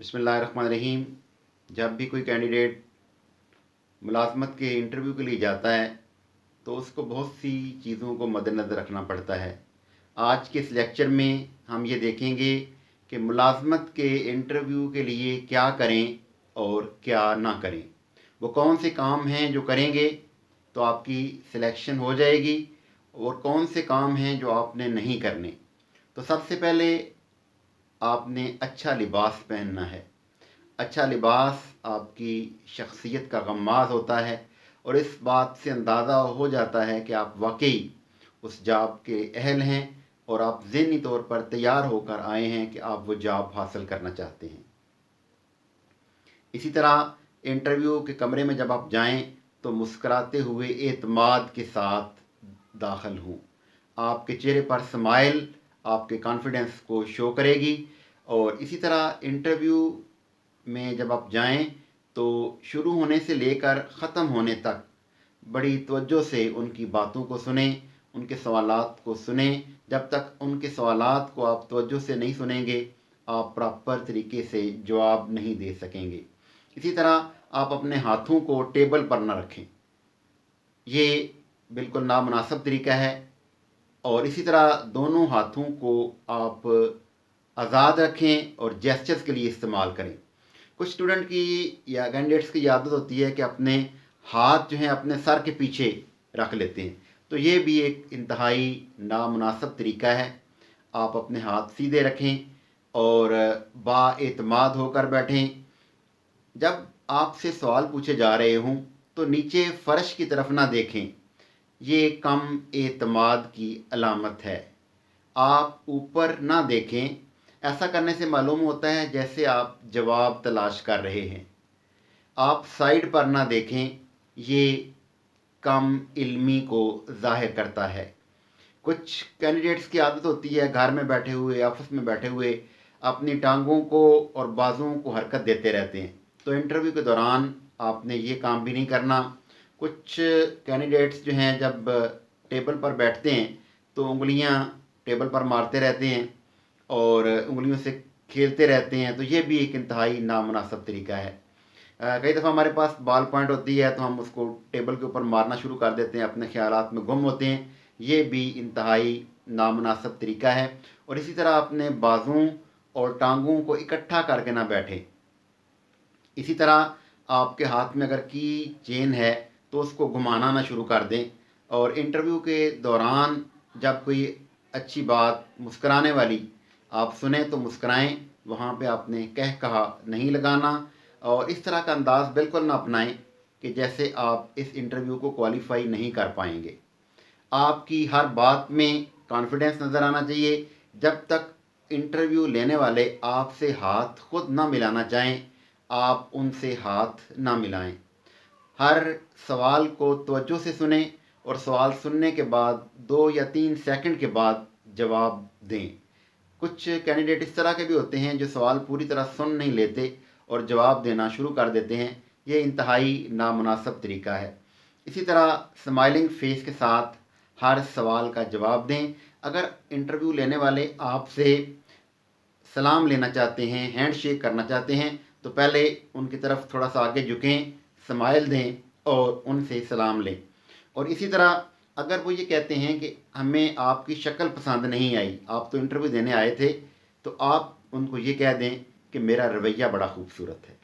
बिस्मिल्लाहिर्रहमानिर्रहीम। जब भी कोई कैंडिडेट मुलाजमत के इंटरव्यू के लिए जाता है तो उसको बहुत सी चीज़ों को मद्देनज़र रखना पड़ता है। आज के इस लेक्चर में हम ये देखेंगे कि मुलाजमत के इंटरव्यू के लिए क्या करें और क्या ना करें। वो कौन से काम हैं जो करेंगे तो आपकी सिलेक्शन हो जाएगी और कौन से काम हैं जो आपने नहीं करने। तो सबसे पहले आपने अच्छा लिबास पहनना है। अच्छा लिबास आपकी शख्सियत का गम्माज़ होता है और इस बात से अंदाज़ा हो जाता है कि आप वाकई उस जॉब के अहल हैं और आप ज़हनी तौर पर तैयार होकर आए हैं कि आप वो जॉब हासिल करना चाहते हैं। इसी तरह इंटरव्यू के कमरे में जब आप जाएं तो मुस्कुराते हुए एतमाद के साथ दाखिल हों। आपके चेहरे पर स्माइल आपके कॉन्फिडेंस को शो करेगी। और इसी तरह इंटरव्यू में जब आप जाएं तो शुरू होने से लेकर ख़त्म होने तक बड़ी तवज्जो से उनकी बातों को सुनें, उनके सवालात को सुनें। जब तक उनके सवालात को आप तवज्जो से नहीं सुनेंगे आप प्रॉपर तरीके से जवाब नहीं दे सकेंगे। इसी तरह आप अपने हाथों को टेबल पर न रखें, ये बिल्कुल नामुनासिब तरीका है। और इसी तरह दोनों हाथों को आप आज़ाद रखें और जेस्चर्स के लिए इस्तेमाल करें। कुछ स्टूडेंट की या कैंडिडेट्स की आदत होती है कि अपने हाथ जो हैं अपने सर के पीछे रख लेते हैं, तो ये भी एक इंतहाई नामुनासिब तरीका है। आप अपने हाथ सीधे रखें और बाएतमाद होकर बैठें। जब आपसे सवाल पूछे जा रहे हों तो नीचे फ़र्श की तरफ ना देखें, ये कम एतमाद की अलामत है। आप ऊपर ना देखें, ऐसा करने से मालूम होता है जैसे आप जवाब तलाश कर रहे हैं। आप साइड पर ना देखें, ये कम इल्मी को ज़ाहिर करता है। कुछ कैंडिडेट्स की आदत होती है घर में बैठे हुए, ऑफिस में बैठे हुए अपनी टांगों को और बाजुओं को हरकत देते रहते हैं, तो इंटरव्यू के दौरान आपने ये काम भी नहीं करना। कुछ कैंडिडेट्स जो हैं जब टेबल पर बैठते हैं तो उंगलियां टेबल पर मारते रहते हैं और उंगलियों से खेलते रहते हैं, तो ये भी एक इंतहाई नामुनासिब तरीका है। कई दफ़ा हमारे पास बॉल पॉइंट होती है तो हम उसको टेबल के ऊपर मारना शुरू कर देते हैं, अपने ख्यालात में गुम होते हैं, ये भी इंतहाई नामुनासिब तरीका है। और इसी तरह अपने बाजुओं और टांगों को इकट्ठा करके ना बैठें। इसी तरह आपके हाथ में अगर की चेन है तो उसको घुमाना ना शुरू कर दें। और इंटरव्यू के दौरान जब कोई अच्छी बात मुस्कराने वाली आप सुने तो मुस्कराएं, वहाँ पे आपने कह कहा नहीं लगाना। और इस तरह का अंदाज़ बिल्कुल ना अपनाएं कि जैसे आप इस इंटरव्यू को क्वालिफाई नहीं कर पाएंगे। आपकी हर बात में कॉन्फिडेंस नज़र आना चाहिए। जब तक इंटरव्यू लेने वाले आपसे हाथ खुद ना मिलाना चाहें आप उनसे हाथ ना मिलाएं। हर सवाल को तवज्जो से सुनें और सवाल सुनने के बाद 2 या 3 सेकंड के बाद जवाब दें। कुछ कैंडिडेट इस तरह के भी होते हैं जो सवाल पूरी तरह सुन नहीं लेते और जवाब देना शुरू कर देते हैं, ये इंतहाई नामुनासिब तरीका है। इसी तरह स्माइलिंग फेस के साथ हर सवाल का जवाब दें। अगर इंटरव्यू लेने वाले आपसे सलाम लेना चाहते हैं, हैंड शेक करना चाहते हैं, तो पहले उनकी तरफ थोड़ा सा आगे झुकें, स्माइल दें और उनसे सलाम लें। और इसी तरह अगर वो ये कहते हैं कि हमें आपकी शक्ल पसंद नहीं आई, आप तो इंटरव्यू देने आए थे, तो आप उनको ये कह दें कि मेरा रवैया बड़ा खूबसूरत है।